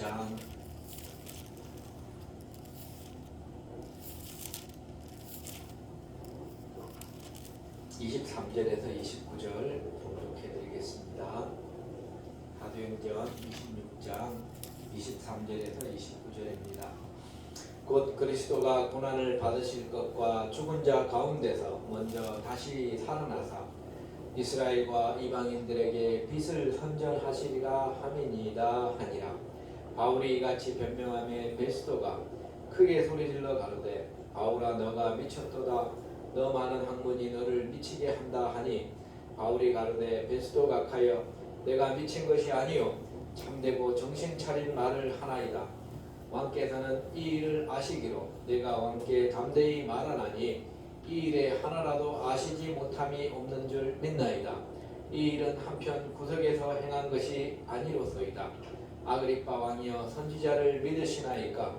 26장 23절에서 29절 봉독해 드리겠습니다. 사도행전 26장 23절에서 29절입니다. 곧 그리스도가 고난을 받으실 것과 죽은 자 가운데서 먼저 다시 살아나사 이스라엘과 이방인들에게 빛을 선전하시리라 함이니이다 하니라. 바울이 이같이 변명하며 베스도가 크게 소리질러 가로되 바울아 너가 미쳤도다. 너 많은 학문이 너를 미치게 한다 하니 바울이 가로되 베스도 각하여 내가 미친 것이 아니요 참되고 정신 차린 말을 하나이다. 왕께서는 이 일을 아시기로 내가 왕께 담대히 말하나니 이 일에 하나라도 아시지 못함이 없는 줄 믿나이다. 이 일은 한편 구석에서 행한 것이 아니로소이다. 아그리빠 왕이여 선지자를 믿으시나이까?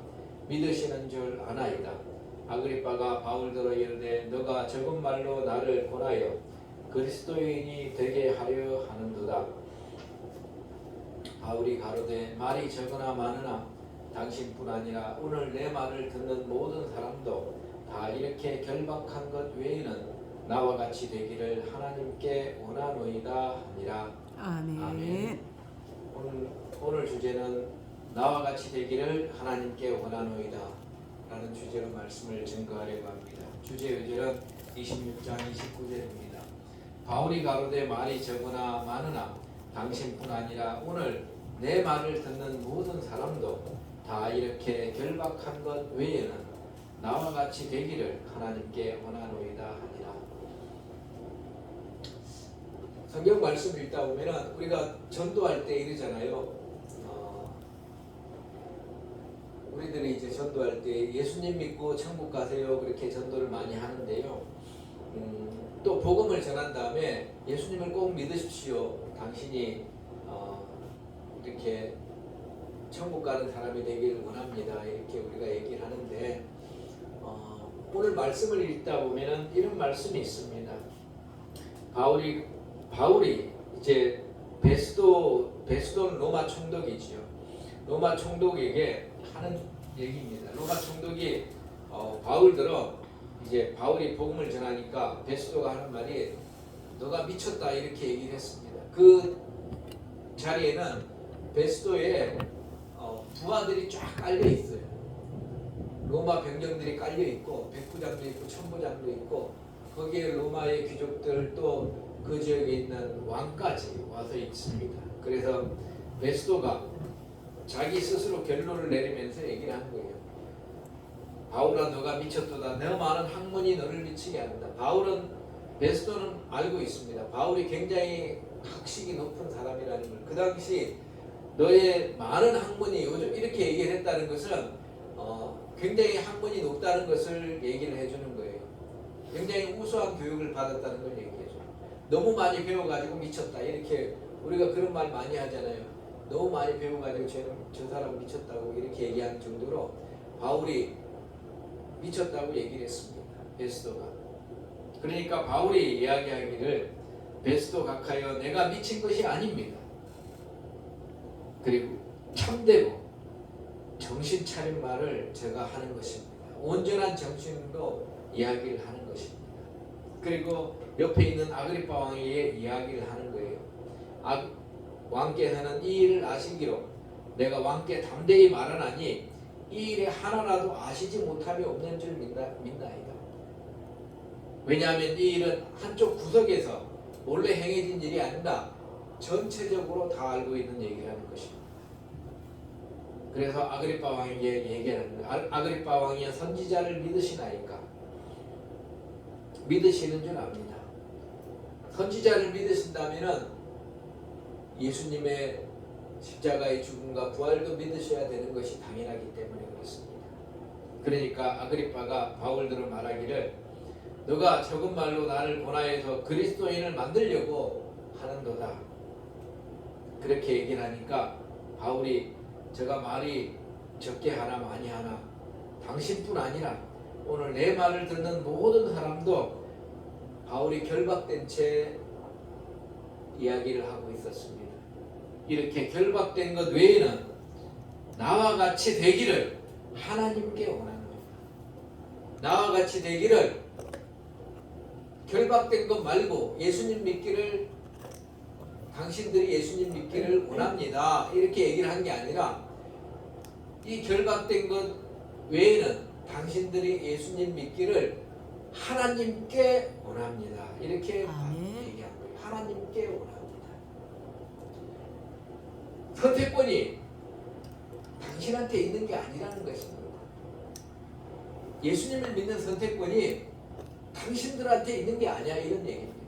믿으시는 줄 아나이다. 아그리빠가 바울더러 이르되 너가 적은 말로 나를 권하여 그리스도인이 되게 하려 하는도다. 바울이 가로되 말이 적으나 많으나 당신뿐 아니라 오늘 내 말을 듣는 모든 사람도 다 이렇게 결박한 것 외에는 나와 같이 되기를 하나님께 원하노이다 하니라. 아멘. 아멘. 오늘 주제는 나와 같이 되기를 하나님께 원하노이다 라는 주제로 말씀을 증거하려고 합니다. 주제 의절은 26장 29절입니다. 바울이 가로되 말이 적으나 많으나 당신뿐 아니라 오늘 내 말을 듣는 모든 사람도 다 이렇게 결박한 것 외에는 나와 같이 되기를 하나님께 원하노이다 하니라. 성경 말씀 읽다 보면 우리가 전도할 때 이러잖아요. 우리들이 이제 전도할 때 예수님 믿고 천국 가세요 그렇게 전도를 많이 하는데요. 또 복음을 전한 다음에 예수님을 꼭 믿으십시오. 당신이 이렇게 천국 가는 사람이 되기를 원합니다. 이렇게 우리가 얘기를 하는데 오늘 말씀을 읽다 보면은 이런 말씀이 있습니다. 바울이 이제 베스도는 로마 총독이지요. 로마 총독에게 하는 얘기입니다. 로마 총독이 바울들어 이제 바울이 복음을 전하니까 베스도가 하는 말이 너가 미쳤다 이렇게 얘기를 했습니다. 그 자리에는 베스도에 부하들이 쫙 깔려 있어요. 로마 병정들이 깔려 있고 백부장도 있고 천부장도 있고 거기에 로마의 귀족들 또 그 지역에 있는 왕까지 와서 있습니다. 그래서 베스도가 자기 스스로 결론을 내리면서 얘기를 한 거예요. 바울아 너가 미쳤도다. 너 많은 학문이 너를 미치게 한다. 베스도는 알고 있습니다. 바울이 굉장히 학식이 높은 사람이라는 걸. 그 당시 너의 많은 학문이 요즘 이렇게 얘기를 했다는 것은 굉장히 학문이 높다는 것을 얘기를 해주는 거예요. 굉장히 우수한 교육을 받았다는 걸 얘기해줘요. 너무 많이 배워가지고 미쳤다. 이렇게 우리가 그런 말 많이 하잖아요. 너무 많이 배워가지고 저 사람 미쳤다고 이렇게 얘기하는 정도로 바울이 미쳤다고 얘기를 했습니다. 베스도가. 그러니까 바울이 이야기하기를 베스도 각하여 내가 미친 것이 아닙니다. 그리고 참되고 정신 차린 말을 제가 하는 것입니다. 온전한 정신으로 이야기를 하는 것입니다. 그리고 옆에 있는 아그리빠 왕에게 이야기를 하는 거예요. 왕께서는 이 일을 아시기로 내가 왕께 담대히 말하나니 이 일에 하나라도 아시지 못함이 없는 줄 믿나이다. 왜냐하면 이 일은 한쪽 구석에서 몰래 행해진 일이 아니라 전체적으로 다 알고 있는 얘기라는 것입니다. 그래서 아그리빠 왕에게 얘기하는 거예요. 아그리빠 왕이 선지자를 믿으시나이까? 믿으시는 줄 압니다. 선지자를 믿으신다면은 예수님의 십자가의 죽음과 부활도 믿으셔야 되는 것이 당연하기 때문에 그렇습니다. 그러니까 아그리빠가 바울들은 말하기를 너가 적은 말로 나를 권하여서 그리스도인을 만들려고 하는도다. 그렇게 얘기를 하니까 바울이 제가 말이 적게 하나 많이 하나 당신뿐 아니라 오늘 내 말을 듣는 모든 사람도 바울이 결박된 채 이야기를 하고 있었습니다. 이렇게 결박된 것 외에는 나와 같이 되기를 하나님께 원하는 겁니다. 나와 같이 되기를 결박된 것 말고 예수님 믿기를 당신들이 예수님 믿기를 원합니다. 이렇게 얘기를 한 게 아니라 이 결박된 것 외에는 당신들이 예수님 믿기를 하나님께 원합니다. 이렇게 얘기한 거예요. 하나님께 원합니다. 선택권이 당신한테 있는 게 아니라는 것입니다. 예수님을 믿는 선택권이 당신들한테 있는 게 아니야 이런 얘기입니다.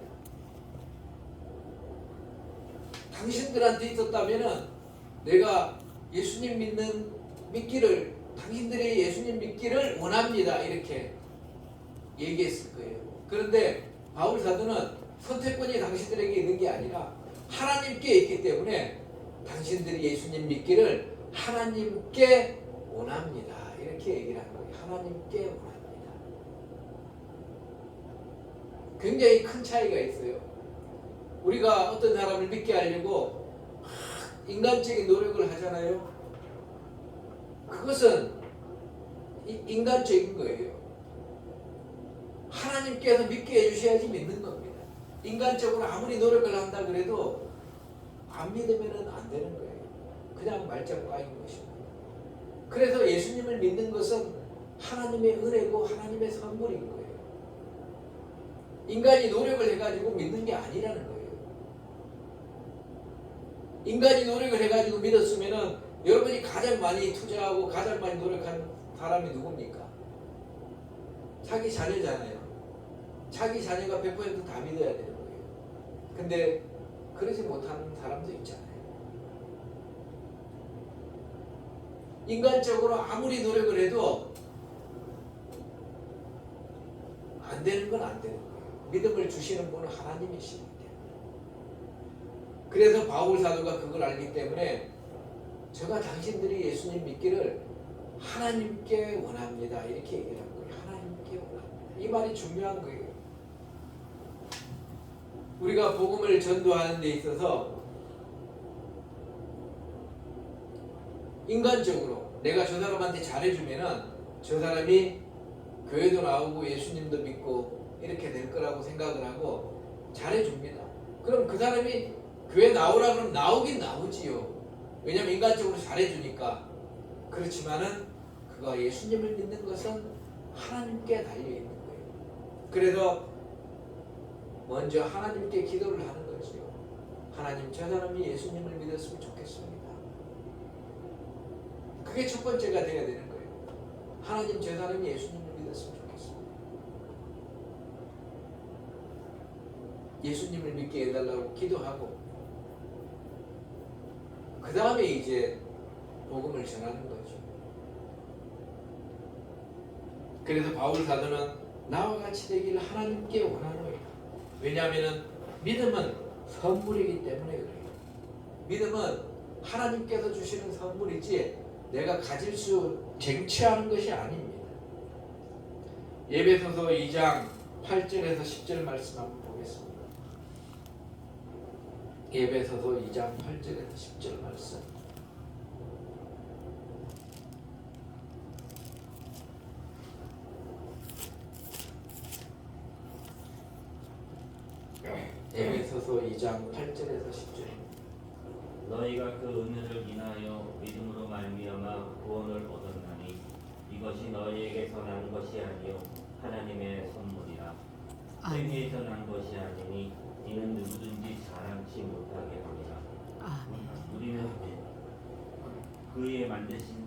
당신들한테 있었다면은 내가 예수님 믿기를 당신들이 예수님 믿기를 원합니다 이렇게 얘기했을 거예요. 그런데 바울 사도는 선택권이 당신들에게 있는 게 아니라 하나님께 있기 때문에 당신들이 예수님 믿기를 하나님께 원합니다 이렇게 얘기를 하는 거예요. 하나님께 원합니다. 굉장히 큰 차이가 있어요. 우리가 어떤 사람을 믿게 하려고 인간적인 노력을 하잖아요. 그것은 인간적인 거예요. 하나님께서 믿게 해주셔야지 믿는 겁니다. 인간적으로 아무리 노력을 한다 그래도 안 믿으면 안 되는 거예요. 그냥 말짱 까인 것입니다. 그래서 예수님을 믿는 것은 하나님의 은혜고 하나님의 선물인 거예요. 인간이 노력을 해가지고 믿는 게 아니라는 거예요. 인간이 노력을 해가지고 믿었으면은 여러분이 가장 많이 투자하고 가장 많이 노력한 사람이 누굽니까? 자기 자녀잖아요. 자기 자녀가 100% 다 믿어야 되는 거예요. 근데 그러지 못하는 사람도 있잖아요. 인간적으로 아무리 노력을 해도 안 되는 건 안 되는 거예요. 믿음을 주시는 분은 하나님이시기 때문에. 그래서 바울 사도가 그걸 알기 때문에 제가 당신들이 예수님 믿기를 하나님께 원합니다. 이렇게 얘기를 한 거예요. 하나님께 원합니다. 이 말이 중요한 거예요. 우리가 복음을 전도하는 데 있어서 인간적으로 내가 저 사람한테 잘해주면은 저 사람이 교회도 나오고 예수님도 믿고 이렇게 될 거라고 생각을 하고 잘해줍니다. 그럼 그 사람이 교회 나오라 그러면 나오긴 나오지요. 왜냐면 인간적으로 잘해주니까. 그렇지만은 그가 예수님을 믿는 것은 하나님께 달려있는 거예요. 그래서 먼저 하나님께 기도를 하는 거지요. 하나님, 저 사람이 예수님을 믿었으면 좋겠습니다. 그게 첫 번째가 되어야 되는 거예요. 하나님, 저 사람이 예수님을 믿었으면 좋겠습니다. 예수님을 믿게 해달라고 기도하고 그 다음에 이제 복음을 전하는 거죠. 그래서 바울 사도는 나와 같이 되기를 하나님께 원하노라. 왜냐하면 믿음은 선물이기 때문에 그래요. 믿음은 하나님께서 주시는 선물이지 내가 가질 수 쟁취하는 것이 아닙니다. 에베소서 2장 8절에서 10절 말씀 한번 보겠습니다. 에베소서 2장 8절에서 10절 말씀. 에베소서 2장 8절에서 10절. 너희가 그 은혜를 인하여 믿음으로 말미암아 구원을 얻었나니 이것이 너희에게서 난 것이 아니요 하나님의 선물이라. 행위에서 난 것이 아니니 이는 누구든지 자랑치 못하게 합니다. 우리는 그의 만드신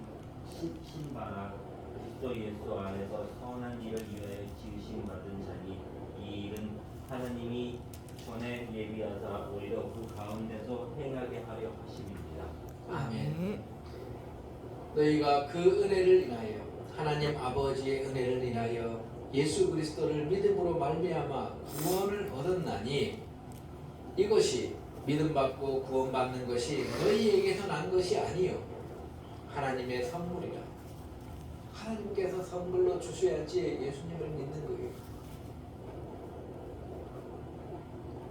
신바라 그리스도 예수 안에서 선한 일을 위하여 지으심 받은 자니 이 일은 하나님이 전에 예비하사 오히려 그 가운데서 행하게 하려 하심입니다. 아멘. 너희가 그 은혜를 인하여 하나님 아버지의 은혜를 인하여 예수 그리스도를 믿음으로 말미암아 구원을 얻었나니 이것이 믿음받고 구원받는 것이 너희에게서 난 것이 아니요 하나님의 선물이라. 하나님께서 선물로 주셔야지 예수님을 믿는 거예요.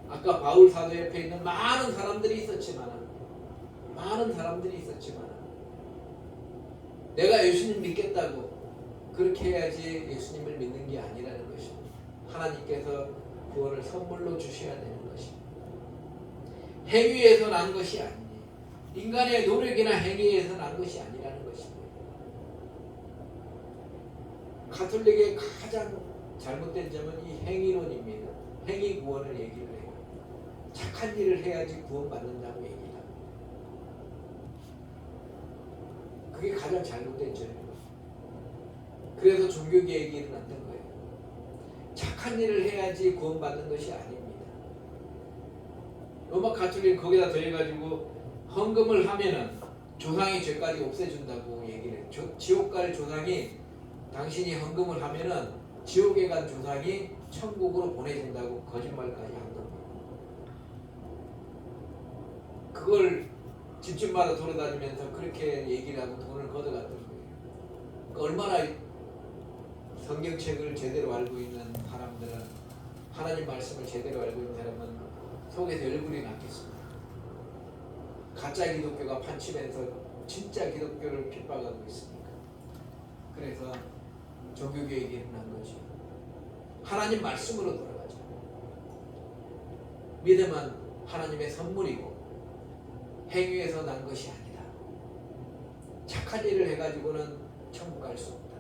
아까 바울 사도 옆에 있는 많은 사람들이 있었지만 내가 예수님 믿겠다고 그렇게 해야지 예수님을 믿는 게 아니라는 것입니다. 하나님께서 구원을 선물로 주셔야 되는 것입니다. 행위에서 난 것이 아니니 인간의 노력이나 행위에서 난 것이 아니라는 것입니다. 가톨릭의 가장 잘못된 점은 이 행위론입니다. 행위 구원을 얘기를 해요. 착한 일을 해야지 구원받는다고 얘기를 합니다. 그게 가장 잘못된 점이에요. 그래서 종교개혁이 일어났던 거예요. 착한 일을 해야지 구원받는 것이 아닙니다. 로마 가톨릭 거기다 더해가지고 헌금을 하면은 조상의 죄까지 없애준다고 얘기를 해요. 지옥 갈 조상이 당신이 헌금을 하면은 지옥에 간 조상이 천국으로 보내준다고 거짓말까지 한 겁니다. 그걸 집집마다 돌아다니면서 그렇게 얘기를 하고 돈을 걷어갔던 거예요. 그러니까 얼마나 성경책을 제대로 알고 있는 사람들은, 하나님 말씀을 제대로 알고 있는 사람은 속에서 열불이 났겠습니다. 가짜 기독교가 판치면서 진짜 기독교를 핍박하고 있으니까. 그래서 종교개혁이 일어난 거죠. 하나님 말씀으로 돌아가죠. 믿음은 하나님의 선물이고 행위에서 난 것이 아니다. 착한 일을 해가지고는 천국 갈 수 없다.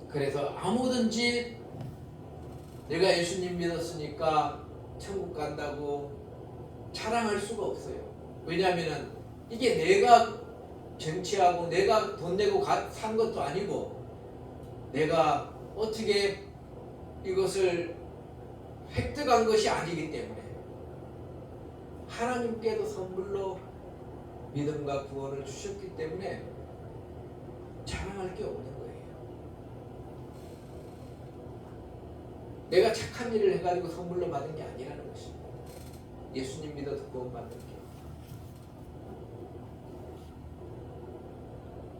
그래서 아무든지 내가 예수님 믿었으니까 천국 간다고 자랑할 수가 없어요. 왜냐하면 이게 내가 쟁취하고 내가 돈 내고 산 것도 아니고 내가 어떻게 이것을 획득한 것이 아니기 때문에 하나님께도 선물로 믿음과 구원을 주셨기 때문에 자랑할 게 없는 거예요. 내가 착한 일을 해가지고 선물로 받은 게 아니라는 것입니다. 예수님 믿어도 구원받는 게.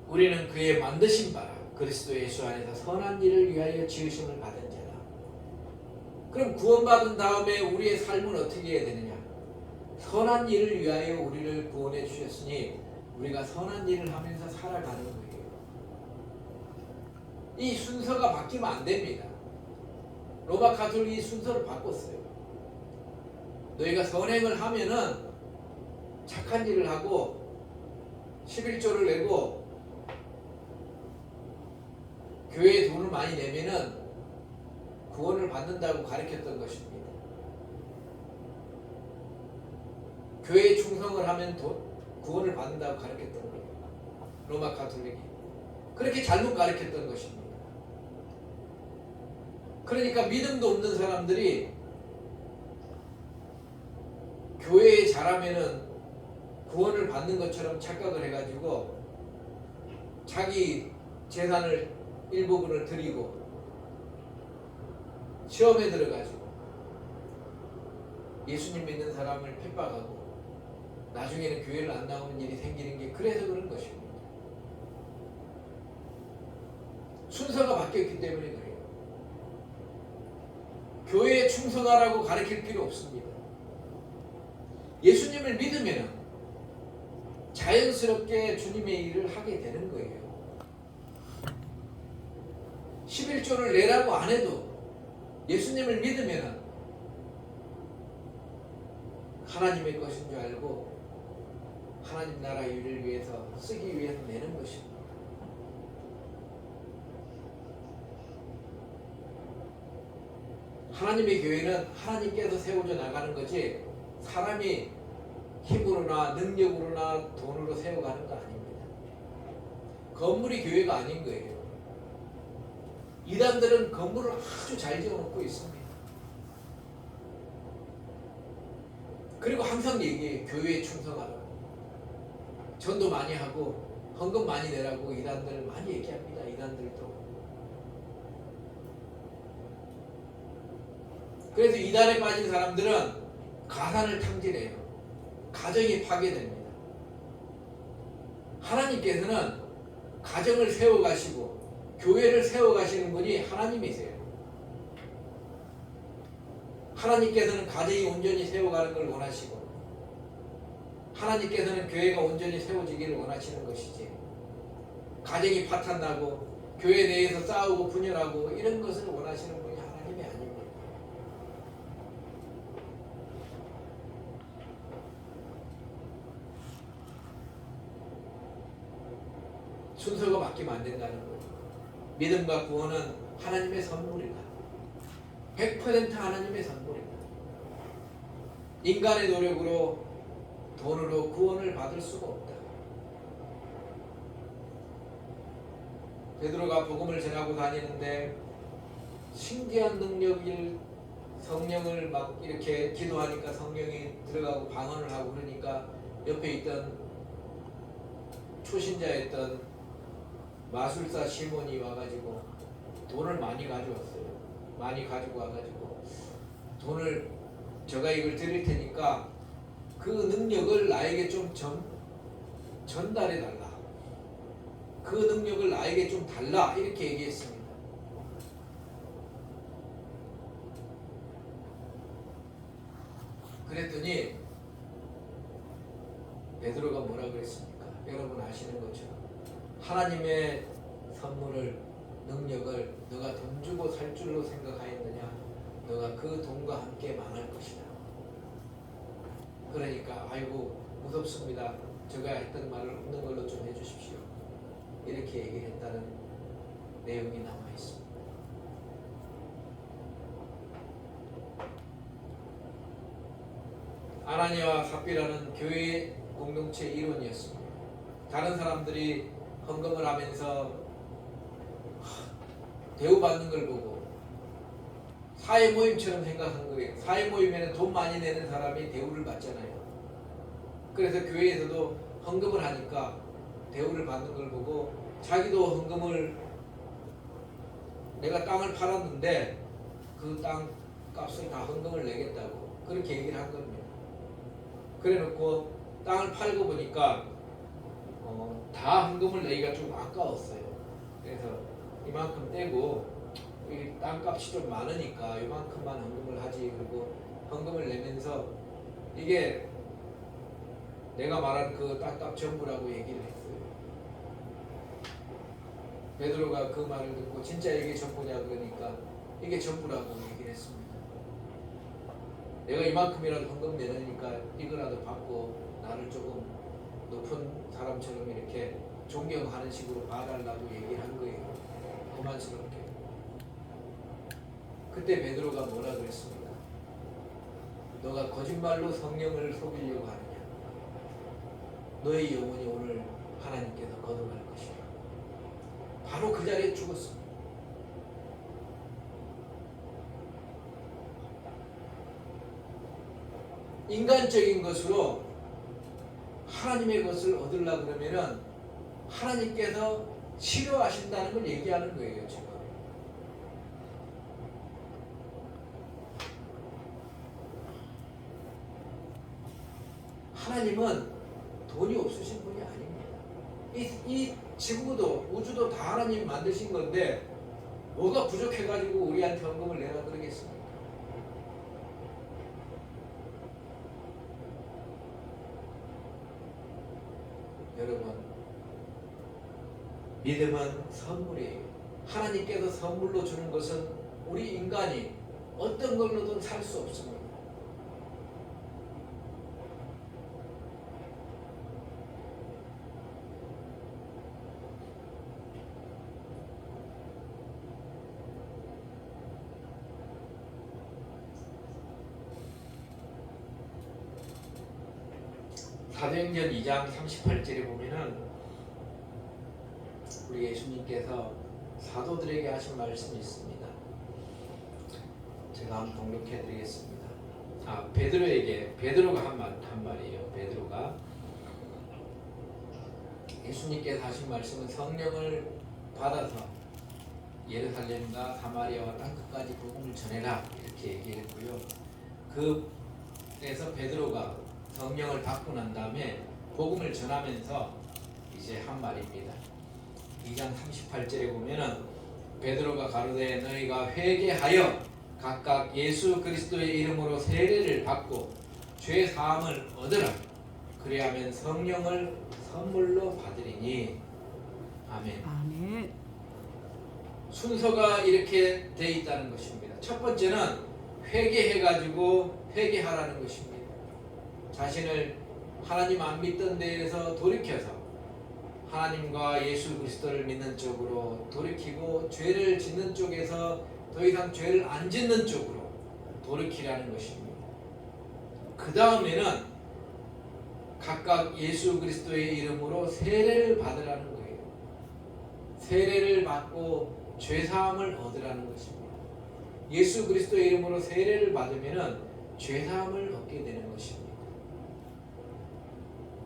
우리는 그의 만드신 바라 그리스도 예수 안에서 선한 일을 위하여 지으심을 받은 자다. 그럼 구원받은 다음에 우리의 삶은 어떻게 해야 되느냐? 선한 일을 위하여 우리를 구원해 주셨으니 우리가 선한 일을 하면서 살아가는 거예요. 이 순서가 바뀌면 안 됩니다. 로마 가톨릭이 순서를 바꿨어요. 너희가 선행을 하면은 착한 일을 하고 11조를 내고 교회에 돈을 많이 내면은 구원을 받는다고 가르쳤던 것입니다. 교회에 충성을 하면 구원을 받는다고 가르쳤던 거예요. 로마 가톨릭이. 그렇게 잘못 가르쳤던 것입니다. 그러니까 믿음도 없는 사람들이 교회에 잘하면은 구원을 받는 것처럼 착각을 해가지고 자기 재산을 일부분을 드리고 시험에 들어가지고 예수님 믿는 사람을 핍박하고 나중에는 교회를 안 나오는 일이 생기는 게 그래서 그런 것입니다. 순서가 바뀌었기 때문에 그래요. 교회에 충성하라고 가르칠 필요 없습니다. 예수님을 믿으면 자연스럽게 주님의 일을 하게 되는 거예요. 11조를 내라고 안 해도 예수님을 믿으면 하나님의 것인 줄 알고 하나님 나라 일을 위해서 쓰기 위해서 내는 것입니다. 하나님의 교회는 하나님께서 세워져 나가는 거지 사람이 힘으로나 능력으로나 돈으로 세워가는 거 아닙니다. 건물이 교회가 아닌 거예요. 이단들은 건물을 아주 잘 지어놓고 있습니다. 그리고 항상 얘기해요. 교회에 충성하라고. 전도 많이 하고 헌금 많이 내라고 이단들 많이 얘기합니다. 이단들도. 그래서 이단에 빠진 사람들은 가산을 탕진해요. 가정이 파괴됩니다. 하나님께서는 가정을 세워가시고 교회를 세워가시는 분이 하나님이세요. 하나님께서는 가정이 온전히 세워가는 걸 원하시고 하나님께서는 교회가 온전히 세워지기를 원하시는 것이지, 가정이 파탄나고 교회 내에서 싸우고 분열하고 이런 것을 원하시는 분이 하나님이 아닙니다. 순서가 바뀌면 안 된다는 거예요. 믿음과 구원은 하나님의 선물이다. 100% 하나님의 선물이다. 인간의 노력으로 돈으로 구원을 받을 수가 없다. 베드로가 복음을 전하고 다니는데 신기한 능력일, 성령을 막 이렇게 기도하니까 성령이 들어가고 방언을 하고 그러니까 옆에 있던 초신자였던 마술사 시몬이 와가지고 돈을 많이 가져왔어요. 많이 가지고 와가지고 돈을, 제가 이걸 드릴 테니까 그 능력을 나에게 좀 전달해 달라. 그 능력을 나에게 좀 달라. 이렇게 얘기했습니다. 그랬더니 베드로가 뭐라 그랬습니까? 여러분 아시는 것처럼 하나님의 선물을, 능력을 너가 돈 주고 살 줄로 생각하였느냐? 너가 그 돈과 함께 망할 것이다. 그러니까 아이고 무섭습니다. 제가 했던 말을 없는 걸로 좀 해주십시오. 이렇게 얘기를 했다는 내용이 나와 있습니다. 아나니아와 삽비라는 교회 공동체 일원이었습니다. 다른 사람들이 헌금을 하면서 대우받는 걸 보고 사회 모임처럼 생각한 거예요. 사회 모임에는 돈 많이 내는 사람이 대우를 받잖아요. 그래서 교회에서도 헌금을 하니까 대우를 받는 걸 보고 자기도 헌금을, 내가 땅을 팔았는데 그 땅 값을 다 헌금을 내겠다고 그렇게 얘기를 한 겁니다. 그래 놓고 땅을 팔고 보니까 다 헌금을 내기가 좀 아까웠어요. 그래서 이만큼 떼고 이 땅값이 좀 많으니까 이만큼만 헌금을 하지. 그리고 헌금을 내면서 이게 내가 말한 그 땅값 전부라고 얘기를 했어요. 베드로가 그 말을 듣고 진짜 이게 전부냐 그러니까 이게 전부라고 얘기를 했습니다. 내가 이만큼이라도 헌금 내놓으니까 이거라도 받고 나를 조금 높은 사람처럼 이렇게 존경하는 식으로 봐달라고 얘기를 한 거예요. 거만스럽게. 그때 베드로가 뭐라 그랬습니까? 너가 거짓말로 성령을 속이려고 하느냐? 너의 영혼이 오늘 하나님께서 거둬갈 것이다. 바로 그 자리에 죽었습니다. 인간적인 것으로 하나님의 것을 얻으려고 그러면은 하나님께서 싫어하신다는 걸 얘기하는 거예요, 지금. 하나님은 돈이 없으신 분이 아닙니다. 이 지구도 우주도 다 하나님 만드신 건데 뭐가 부족해가지고 우리한테 헌금을 내라 그러겠습니까? 여러분, 믿음은 선물이에요. 하나님께서 선물로 주는 것은 우리 인간이 어떤 걸로든 살 수 없습니다. 사도행전 2장 38절에 보면은 우리 예수님께서 사도들에게 하신 말씀이 있습니다. 제가 한번 봉독해 드리겠습니다. 베드로가 한 말이에요. 베드로가 예수님께서 하신 말씀은 성령을 받아서 예루살렘과 사마리아와 땅끝까지 복음을 전해라 이렇게 얘기했고요. 그래서 베드로가 성령을 받고 난 다음에 복음을 전하면서 이제 한 말입니다. 2장 38절에 보면은 베드로가 가로되 너희가 회개하여 각각 예수 그리스도의 이름으로 세례를 받고 죄 사함을 얻으라. 그리하면 성령을 선물로 받으리니. 아멘. 아멘. 순서가 이렇게 돼 있다는 것입니다. 첫 번째는 회개해가지고 회개하라는 것입니다. 자신을 하나님 안 믿던 데에서 돌이켜서 하나님과 예수 그리스도를 믿는 쪽으로 돌이키고, 죄를 짓는 쪽에서 더 이상 죄를 안 짓는 쪽으로 돌이키라는 것입니다. 그 다음에는 각각 예수 그리스도의 이름으로 세례를 받으라는 거예요. 세례를 받고 죄사함을 얻으라는 것입니다. 예수 그리스도의 이름으로 세례를 받으면 죄사함을 얻게 되는 것입니다.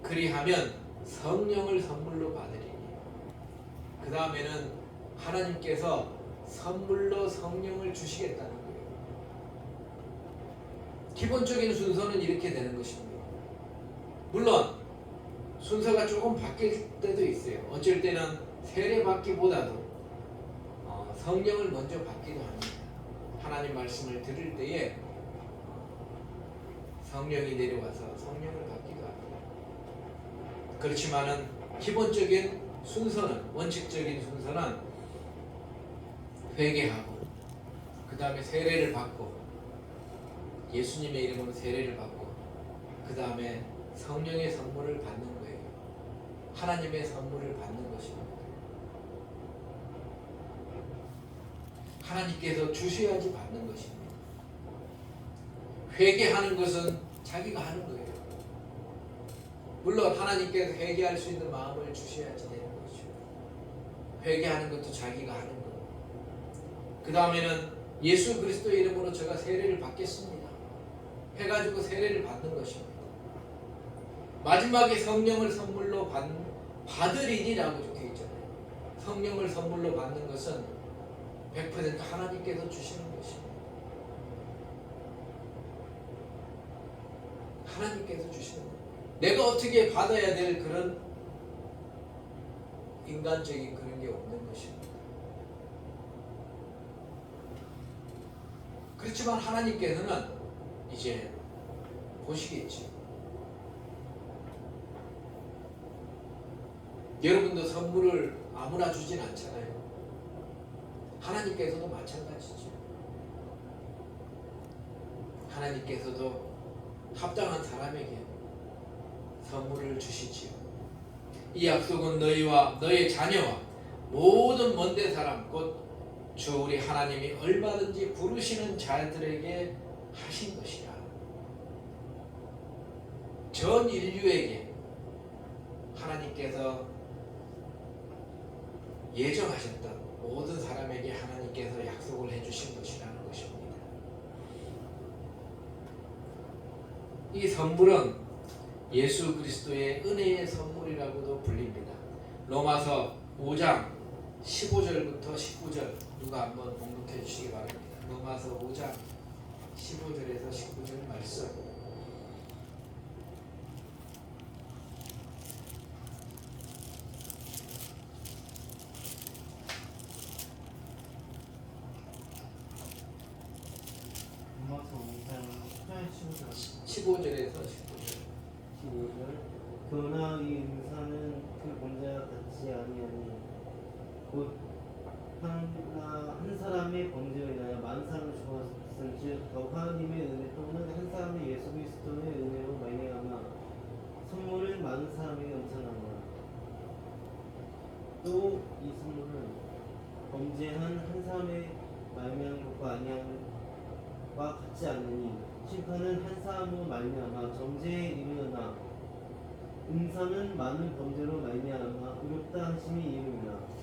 그리하면 성령을 선물로 받으리니. 그 다음에는 하나님께서 선물로 성령을 주시겠다는 거예요. 기본적인 순서는 이렇게 되는 것입니다. 물론 순서가 조금 바뀔 때도 있어요. 어쩔 때는 세례 받기보다도 성령을 먼저 받기도 합니다. 하나님 말씀을 들을 때에 성령이 내려와서 성령을 받기도 합니다. 그렇지만은 기본적인 순서는, 원칙적인 순서는 회개하고, 그 다음에 세례를 받고, 예수님의 이름으로 세례를 받고, 그 다음에 성령의 선물을 받는 거예요. 하나님의 선물을 받는 것입니다. 하나님께서 주셔야지 받는 것입니다. 회개하는 것은 자기가 하는 거예요. 물론 하나님께서 회개할 수 있는 마음을 주셔야지 되는 거죠. 회개하는 것도 자기가 하는 거예요. 그 다음에는 예수 그리스도의 이름으로 제가 세례를 받겠습니다 해가지고 세례를 받는 것입니다. 마지막에 성령을 선물로 받으리니라고 적혀 있잖아요. 성령을 선물로 받는 것은 100% 하나님께서 주시는 것입니다. 하나님께서 주시는 거예요. 내가 어떻게 받아야 될 그런 인간적인 그런 게 없는 것입니다. 그렇지만 하나님께서는 이제 보시겠지. 여러분도 선물을 아무나 주진 않잖아요. 하나님께서도 마찬가지죠. 하나님께서도 합당한 사람에게 선물을 주시지요. 이 약속은 너희와 너희 자녀와 모든 먼데 사람 곧 주 우리 하나님이 얼마든지 부르시는 자들에게 하신 것이라. 전 인류에게 하나님께서 예정하셨던 모든 사람에게 하나님께서 약속을 해주신 것이라는 것입니다. 이 선물은 예수 그리스도의 은혜의 선물이라고도 불립니다. 로마서 5장 15절부터 19절 누가 한번 봉독해 주시기 바랍니다. 로마서 5장 15절에서 19절 말씀. 로마서 5장 15절에서 19절. 15절. 그러나 이 은사는 그 본자와 같지 아니하니 곧 한 사람의 범죄로 인하여 많은 사람을 죽었은즉 더욱 하나님의 은혜 또는 한 사람의 예수 그리스도의 은혜로 말미암아 선물을 많은 사람에게 넘쳐나노라. 또 이 선물은 범죄한 한 사람의 말미암은 것과 아니함과 같지 않으니 심판은 한 사람으로 말미암아 정죄에 이르나 은사는 많은 범죄로 말미암아 의롭다 하심이 이름이라.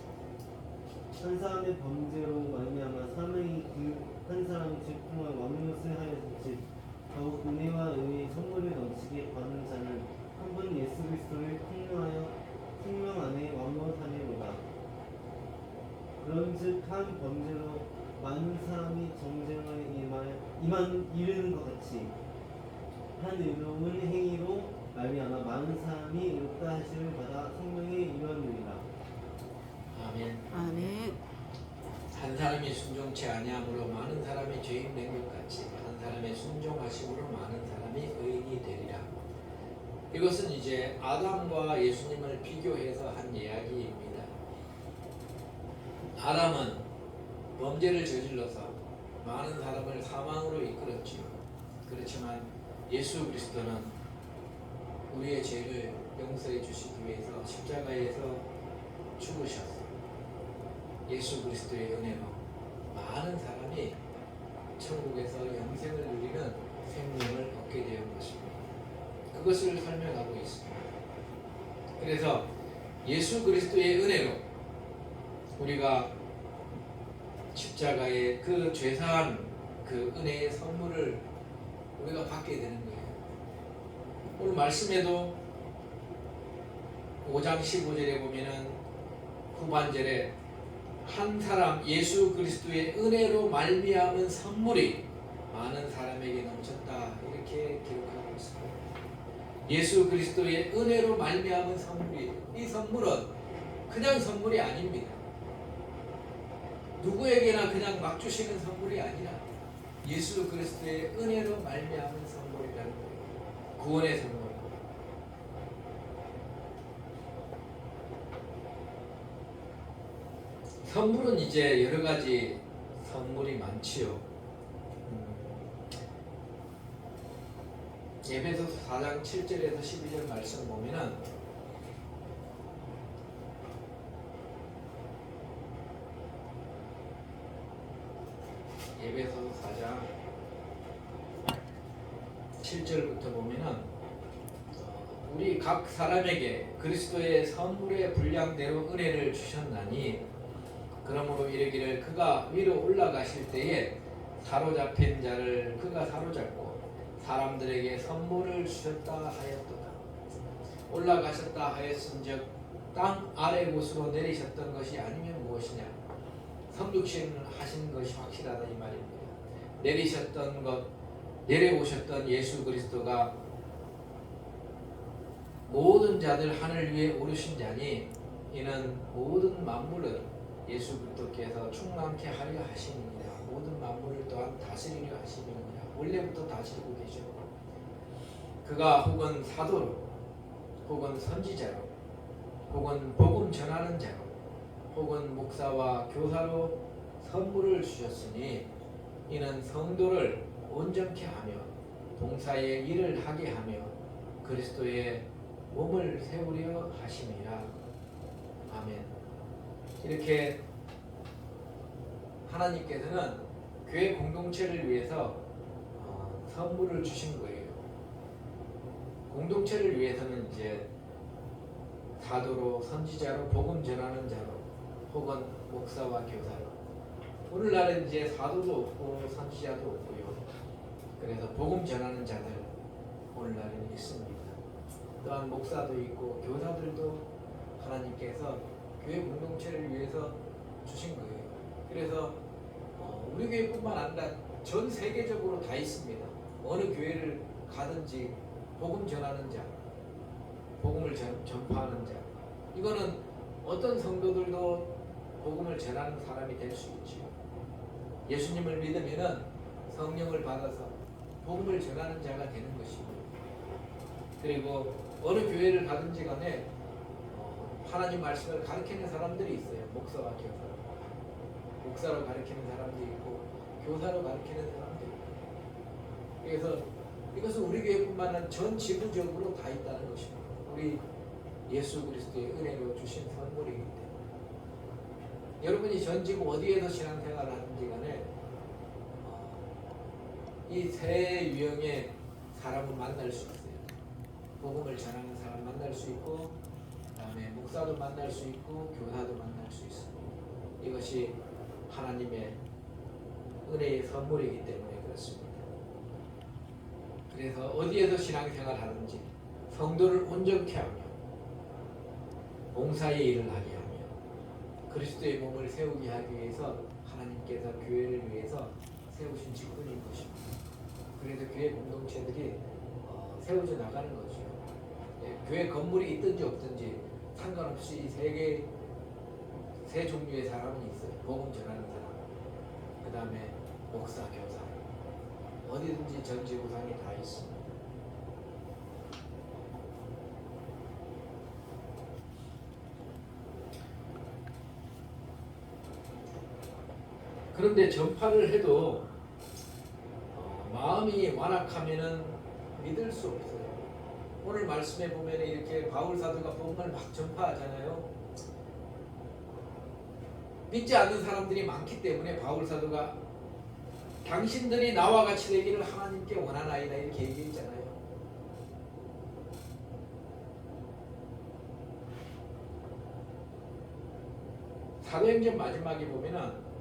한 사람의 범죄로 말미암아 사망이 그 한 사람의 질풍과 왕것을 하였은즉 더욱 은혜와 의의 선물을 넘치게 받는 자는 한 번 예수 그리스도를 통하여 생명 안에 왕것하리로다. 그런즉 한 범죄로 많은 사람이 정죄에 이르는 것 같이 한 의로운 행위로 말미암아 많은 사람이 의롭다 하심을 받아 생명에 이르느니라. 아멘. 아멘. 한 사람이 순종치 아니함으로 많은 사람이 죄인 된 것 같이 한 사람의 순종하심으로 많은 사람이 의인이 되리라. 이것은 이제 아담과 예수님을 비교해서 한 이야기입니다. 아담은 범죄를 저질러서 많은 사람을 사망으로 이끌었지요. 그렇지만 예수 그리스도는 우리의 죄를 용서해 주시기 위해서 십자가에서 죽으셨어요. 예수 그리스도의 은혜로 많은 사람이 천국에서 영생을 누리는 생명을 얻게 된 것입니다. 그것을 설명하고 있습니다. 그래서 예수 그리스도의 은혜로 우리가 십자가의 그 죄사한 그 은혜의 선물을 우리가 받게 되는 거예요. 오늘 말씀에도 5장 15절에 보면은 후반절에 한 사람 예수 그리스도의 은혜로 말미암은 선물이 많은 사람에게 넘쳤다 이렇게 기록하고 있습니다. 예수 그리스도의 은혜로 말미암은 선물이, 이 선물은 그냥 선물이 아닙니다. 누구에게나 그냥 막 주시는 선물이 아니라 예수 그리스도의 은혜로 말미암은 선물이라는 거예요. 구원의 선물. 선물은 이제 여러 가지 선물이 많지요. 에베소서 4장 7절에서 12절 말씀 보면은 에베소서 4장 7절부터 보면은 우리 각 사람에게 그리스도의 선물의 분량대로 은혜를 주셨나니 그러므로 이르기를 그가 위로 올라가실 때에 사로잡힌 자를 그가 사로잡고 사람들에게 선물을 주셨다 하였도다. 올라가셨다 하였은즉 땅 아래 곳으로 내리셨던 것이 아니면 무엇이냐? 성육신 하신 것이 확실하다 이 말입니다. 내리셨던 것, 내려오셨던 예수 그리스도가 모든 자들 하늘 위에 오르신 자니 이는 모든 만물을 예수 그리스도께서 충만케 하려 하심이니라. 모든 만물을 또한 다스리려 하심이니라. 원래부터 다스리고 계셨고 그가 혹은 사도로 혹은 선지자로 혹은 복음 전하는 자로 혹은 목사와 교사로 선물을 주셨으니 이는 성도를 온전케 하며 봉사의 일을 하게 하며 그리스도의 몸을 세우려 하심이라. 아멘. 이렇게 하나님께서는 교회 공동체를 위해서 선물을 주신 거예요. 공동체를 위해서는 이제 사도로, 선지자로, 복음 전하는 자로, 혹은 목사와 교사로. 오늘날은 이제 사도도 없고 선지자도 없고요. 그래서 복음 전하는 자들 오늘날은 있습니다. 또한 목사도 있고 교사들도 하나님께서 교회 공동체를 위해서 주신 거예요. 그래서 우리 교회뿐만 아니라 전 세계적으로 다 있습니다. 어느 교회를 가든지 복음 전하는 자, 복음을 전파하는 자. 이거는 어떤 성도들도 복음을 전하는 사람이 될 수 있지요. 예수님을 믿으면은 성령을 받아서 복음을 전하는 자가 되는 것이고, 그리고 어느 교회를 가든지 간에 하나님 말씀을 가르치는 사람들이 있어요. 목사와 교사. 목사로 가르치는 사람도 있고 교사로 가르치는 사람도 있고. 그래서 이것은 우리 교회뿐만 아니라 전 지구적으로 다 있다는 것입니다. 우리 예수 그리스도의 은혜로 주신 선물이기 때문에 여러분이 전 지구 어디에서 신앙생활을 하는지 간에 이 세 유형의 사람을 만날 수 있어요. 복음을 전하는 사람 만날 수 있고, 그다음에 목사도 만날 수 있고, 교사도 만날 수 있습니다. 이것이 하나님의 은혜의 선물이기 때문에 그렇습니다. 그래서 어디에서 신앙생활 하든지 성도를 온전케 하며 봉사의 일을 하게 하며 그리스도의 몸을 세우게 하기 위해서 하나님께서 교회를 위해서 세우신 직분인 것입니다. 그래서 교회 공동체들이 세워져 나가는 거죠. 교회 건물이 있든지 없든지 상관없이 세 종류의 사람이 있어요. 복음 전하는 사람, 그 다음에 목사, 교사, 어디든지 전 지구상에 다 있습니다. 그런데 전파를 해도 마음이 완악하면은 믿을 수 없어요. 오늘 말씀에 보면 이렇게 바울 사도가 복음을 막 전파하잖아요. 믿지 않는 사람들이 많기 때문에 바울 사도가 당신들이 나와 같이 되기를 하나님께 원하나이다 이렇게 얘기했잖아요. 사도행전 마지막에 보면은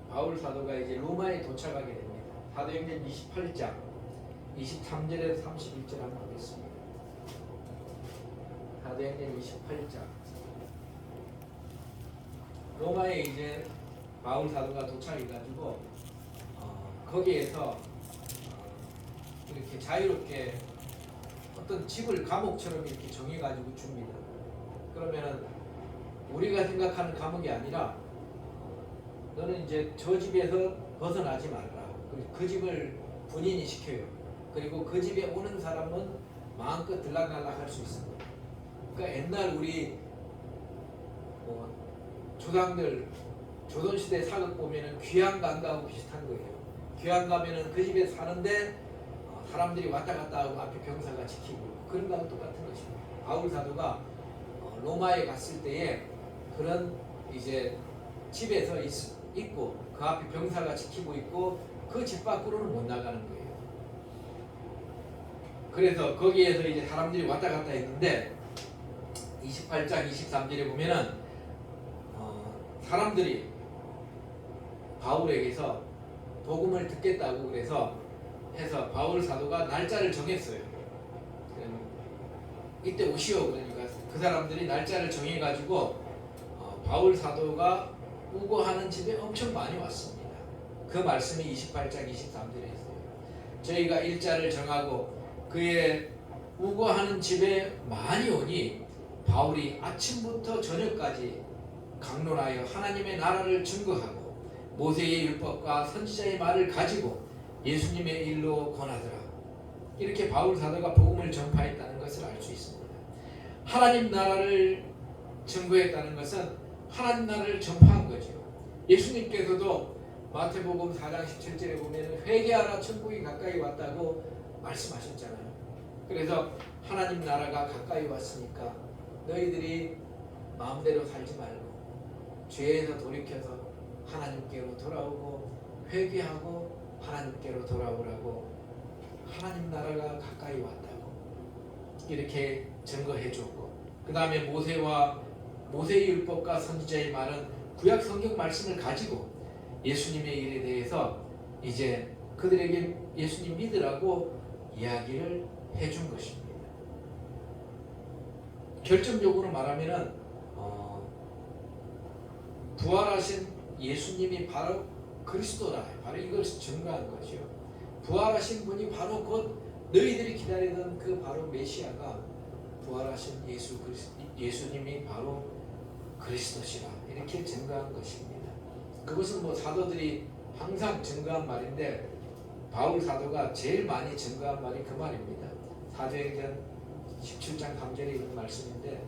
바울 사도가 이제 로마에 도착하게 됩니다. 사도행전 28장 23절에서 31절 한번 보겠습니다. 사도행전 28장 로마에 이제 바울 사도가 도착해가지고 거기에서 이렇게 자유롭게 어떤 집을 감옥처럼 이렇게 정해가지고 줍니다. 그러면은 우리가 생각하는 감옥이 아니라 너는 이제 저 집에서 벗어나지 말라. 그 집을 분인이 시켜요. 그리고 그 집에 오는 사람은 마음껏 들락날락 할 수 있습니다. 그러니까 옛날 우리 조상들 조선시대 사극 보면은 귀양강가하고 비슷한 거예요. 귀양 가면은 그 집에 사는데 사람들이 왔다 갔다 하고 앞에 병사가 지키고 그런 거하고 똑같은 것입니다. 바울 사도가 로마에 갔을 때에 그런 이제 집에서 있고 그 앞에 병사가 지키고 있고 그 집 밖으로는 못 나가는 거예요. 그래서 거기에서 이제 사람들이 왔다 갔다 했는데 28장 23절에 보면은 사람들이 바울에게서 복음을 듣겠다고 그래서 해서 바울 사도가 날짜를 정했어요. 이때 오시오. 그러니까 그 사람들이 날짜를 정해가지고 바울 사도가 우거하는 집에 엄청 많이 왔습니다. 그 말씀이 28장 23절에 있어요. 저희가 일자를 정하고 그의 우거하는 집에 많이 오니 바울이 아침부터 저녁까지 강론하여 하나님의 나라를 증거하고 모세의 율법과 선지자의 말을 가지고 예수님의 일로 권하더라. 이렇게 바울 사도가 복음을 전파했다는 것을 알 수 있습니다. 하나님 나라를 증거했다는 것은 하나님 나라를 전파한 거죠. 예수님께서도 마태복음 4장 17절에 보면 회개하라 천국이 가까이 왔다고 말씀하셨잖아요. 그래서 하나님 나라가 가까이 왔으니까 너희들이 마음대로 살지 말고 죄에서 돌이켜서 하나님께로 돌아오고 회개하고 하나님께로 돌아오라고 하나님 나라가 가까이 왔다고 이렇게 증거해줬고 그 다음에 모세의 율법과 선지자의 말은 구약 성경 말씀을 가지고 예수님의 일에 대해서 이제 그들에게 예수님 믿으라고 이야기를 해준 것입니다. 결정적으로 말하면은 부활하신 예수님이 바로 그리스도라. 바로 이걸 증거한 것이요. 부활하신 분이 바로 곧 너희들이 기다리던 그 바로 메시아가 부활하신 예수님이 바로 그리스도시라. 이렇게 증거한 것입니다. 그것은 뭐 사도들이 항상 증거한 말인데 바울 사도가 제일 많이 증거한 말이 그 말입니다. 사도행전 17장 3절에 있는 말씀인데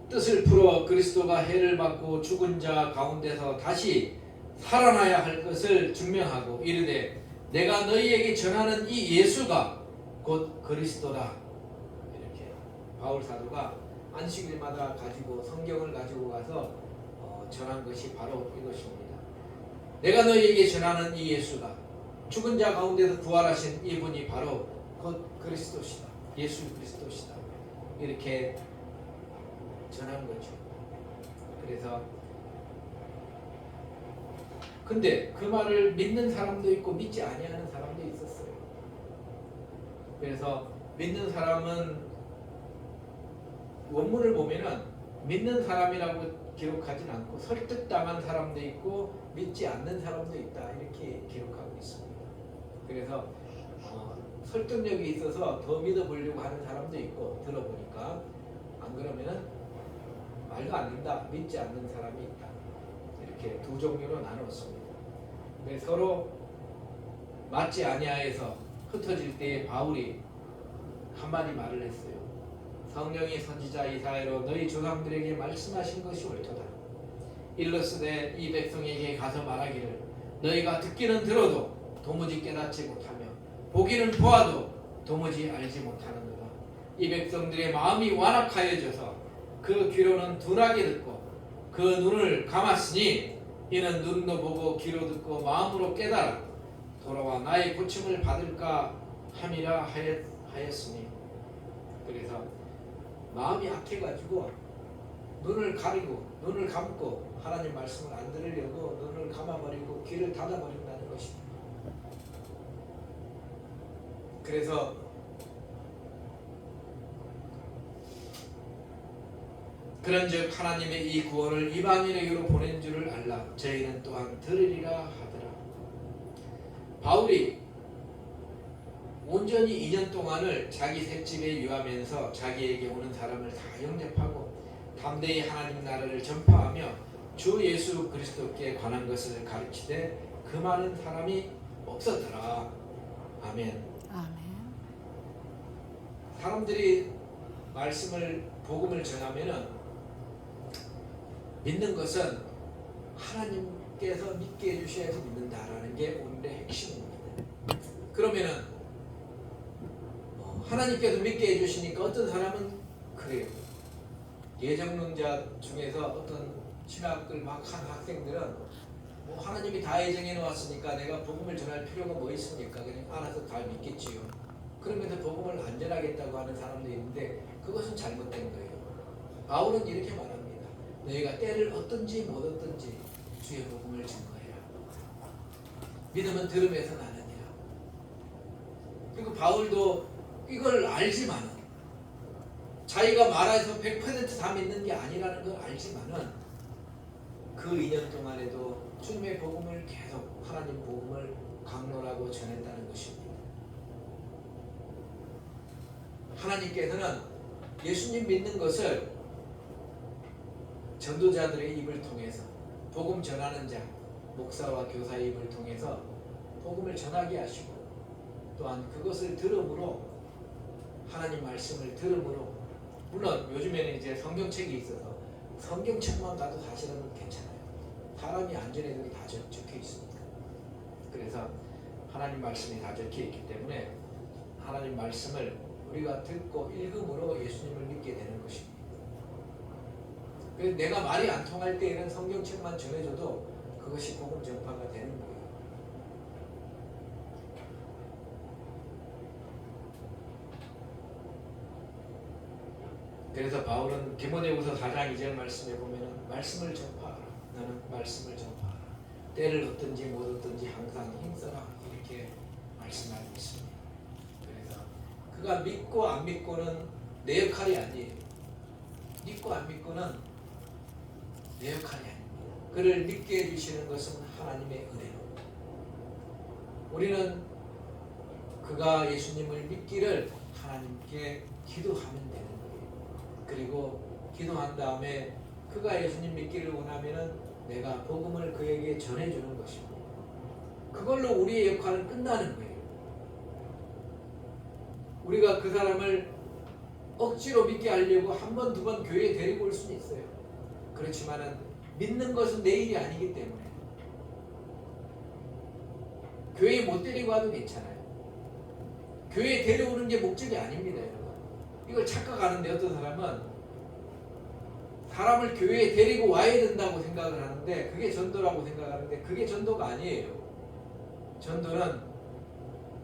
뜻을 풀어 그리스도가 해를 받고 죽은 자 가운데서 다시 살아나야 할 것을 증명하고 이르되 내가 너희에게 전하는 이 예수가 곧 그리스도다. 이렇게 바울 사도가 안식일마다 가지고 성경을 가지고 가서 전한 것이 바로 이것입니다. 내가 너희에게 전하는 이 예수가 죽은 자 가운데서 부활하신 이분이 바로 곧 그리스도시다. 예수 그리스도시다. 이렇게 전한 거죠. 그래서 근데 그 말을 믿는 사람도 있고 믿지 아니하는 사람도 있었어요. 그래서 믿는 사람은 원문을 보면은 믿는 사람이라고 기록하진 않고 설득당한 사람도 있고 믿지 않는 사람도 있다 이렇게 기록하고 있습니다. 그래서 설득력이 있어서 더 믿어보려고 하는 사람도 있고 들어보니까 안 그러면은 말도 안 된다 믿지 않는 사람이 있다 이렇게 두 종류로 나눴습니다. 서로 맞지 아니하여서 흩어질 때에 바울이 한마디 말을 했어요. 성령이 선지자 이사야로 너희 조상들에게 말씀하신 것이 옳도다. 일러스되 이 백성에게 가서 말하기를 너희가 듣기는 들어도 도무지 깨닫지 못하며 보기는 보아도 도무지 알지 못하는도다. 이 백성들의 마음이 완악하여져서 그 귀로는 둔하게 듣고 그 눈을 감았으니 이는 눈도 보고 귀로 듣고 마음으로 깨달아 돌아와 나의 고침을 받을까 함이라 하였으니. 그래서 마음이 악해가지고 눈을 가리고 눈을 감고 하나님 말씀을 안 들으려고 눈을 감아버리고 귀를 닫아버린다는 것입니다. 그래서 그런즉 하나님의 이 구원을 이방인에게로 보낸 줄을 알라. 저희는 또한 들으리라 하더라. 바울이 온전히 2년 동안을 자기 셋집에 유하면서 자기에게 오는 사람을 다 영접하고 담대히 하나님 나라를 전파하며 주 예수 그리스도께 관한 것을 가르치되 그 많은 사람이 없었더라. 아멘. 아멘. 사람들이 복음을 전하면은 믿는 것은 하나님께서 믿게 해주셔야지 믿는다라는 게 오늘의 핵심입니다. 그러면은 하나님께서 믿게 해주시니까 어떤 사람은 그래요. 예정론자 중에서 어떤 신학을 막 한 학생들은 뭐 하나님이 다 예정해 놓았으니까 내가 복음을 전할 필요가 뭐 있습니까? 그냥 알아서 다 믿겠지요. 그러면서 복음을 안 전하겠다고 하는 사람도 있는데 그것은 잘못된 거예요. 바울은 이렇게 말합니다. 너희가 때를 얻든지 못 얻든지 주의 복음을 전거해라. 믿음은 들음에서 나느니라. 그리고 바울도 이걸 알지만은 자기가 말해서 100% 다 믿는 게 아니라는 걸 알지만은 그 2년 동안에도 주님의 복음을 계속 하나님 복음을 강론하고 전했다는 것입니다. 하나님께서는 예수님 믿는 것을 전도자들의 입을 통해서 복음 전하는 자, 목사와 교사의 입을 통해서 복음을 전하게 하시고 또한 그것을 들음으로 하나님 말씀을 들음으로 물론 요즘에는 이제 성경책이 있어서 성경책만 봐도 사실은 괜찮아요. 사람이 안 전해도 다 적혀 있습니다. 그래서 하나님 말씀이 다 적혀 있기 때문에 하나님 말씀을 우리가 듣고 읽음으로 예수님을 믿게 되는 것입니다. 그래서 내가 말이 안 통할 때에는 성경책만 전해줘도 그것이 복음 전파가 되는 거예요. 그래서 바울은 디모데후서 4장 2절 말씀에 보면은 말씀을 전파하라. 나는 말씀을 전파하라. 때를 얻든지 못 얻든지 항상 힘써라. 이렇게 말씀하고 있습니다. 그래서 그가 믿고 안 믿고는 내 역할이 아니에요. 믿고 안 믿고는 내 역할이 아닙니다. 그를 믿게 해주시는 것은 하나님의 은혜로. 우리는 그가 예수님을 믿기를 하나님께 기도하면 되는 거예요. 그리고 기도한 다음에 그가 예수님 믿기를 원하면은 내가 복음을 그에게 전해주는 것입니다. 그걸로 우리의 역할은 끝나는 거예요. 우리가 그 사람을 억지로 믿게 하려고 한 번, 두 번 교회에 데리고 올 수는 있어요. 그렇지만은 믿는 것은 내 일이 아니기 때문에 교회에 못 데리고 와도 괜찮아요. 교회에 데려오는 게 목적이 아닙니다, 여러분. 이걸 착각하는데 어떤 사람은 사람을 교회에 데리고 와야 된다고 생각을 하는데 그게 전도라고 생각하는데 그게 전도가 아니에요. 전도는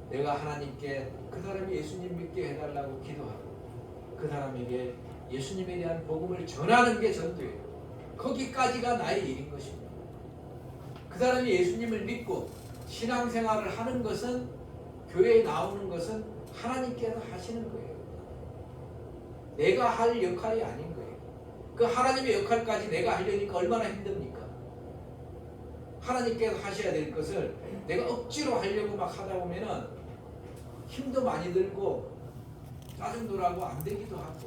내가 하나님께 그 사람이 예수님 믿게 해달라고 기도하고 그 사람에게 예수님에 대한 복음을 전하는 게 전도예요. 거기까지가 나의 일인 것입니다. 그 사람이 예수님을 믿고 신앙생활을 하는 것은 교회에 나오는 것은 하나님께서 하시는 거예요. 내가 할 역할이 아닌 거예요. 그 하나님의 역할까지 내가 하려니까 얼마나 힘듭니까? 하나님께서 하셔야 될 것을 내가 억지로 하려고 막 하다 보면은 힘도 많이 들고 짜증도 나고 안 되기도 하고.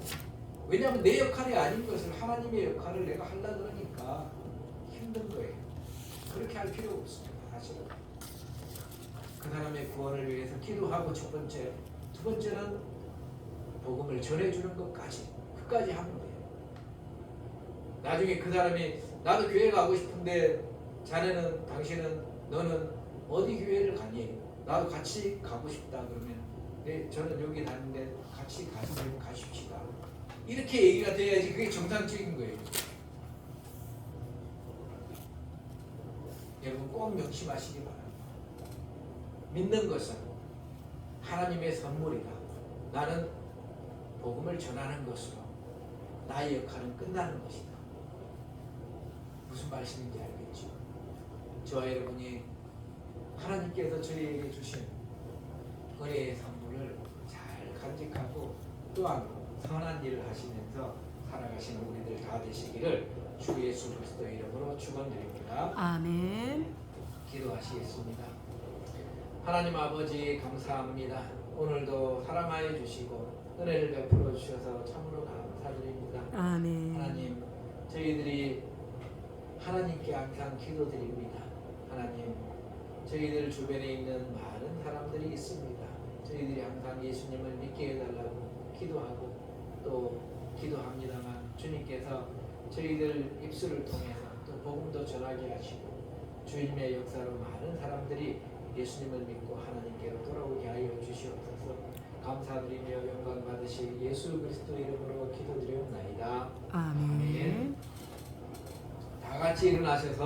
왜냐하면 내 역할이 아닌 것을 하나님의 역할을 내가 하려고 그러니까 힘든 거예요. 그렇게 할 필요가 없습니다. 사실은 그 사람의 구원을 위해서 기도하고 첫 번째, 두 번째는 복음을 전해주는 것까지 끝까지 하는 거예요. 나중에 그 사람이 나도 교회 가고 싶은데 자네는 당신은 너는 어디 교회를 가니? 나도 같이 가고 싶다 그러면 네 저는 여기 다니는데 같이 가시면 가십시다. 이렇게 얘기가 돼야지 그게 정상적인 거예요. 여러분 꼭 명심하시기 바랍니다. 믿는 것은 하나님의 선물이다. 나는 복음을 전하는 것으로 나의 역할은 끝나는 것이다. 무슨 말씀인지 알겠죠? 저와 여러분이 하나님께서 저희에게 주신 은혜의 선물을 잘 간직하고 또한 선한 일을 하시면서 살아가시는 우리들 다 되시기를 주 예수 그리스도의 이름으로 축원드립니다. 아멘. 기도하시겠습니다. 하나님 아버지 감사합니다. 오늘도 사랑하여 주시고 은혜를 베풀어 주셔서 참으로 감사드립니다. 아멘. 하나님 저희들이 하나님께 항상 기도드립니다. 하나님 저희들 주변에 있는 많은 사람들이 있습니다. 저희들이 항상 예수님을 믿게 해달라고 기도하고 또 기도합니다만 주님께서 저희들 입술을 통해서 또 복음도 전하게 하시고 주님의 역사로 많은 사람들이 예수님을 믿고 하나님께로 돌아오게 하여 주시옵소서. 감사드리며 영광 받으실 예수 그리스도 이름으로 기도드리옵나이다. 아멘. 다 같이 일어나셔서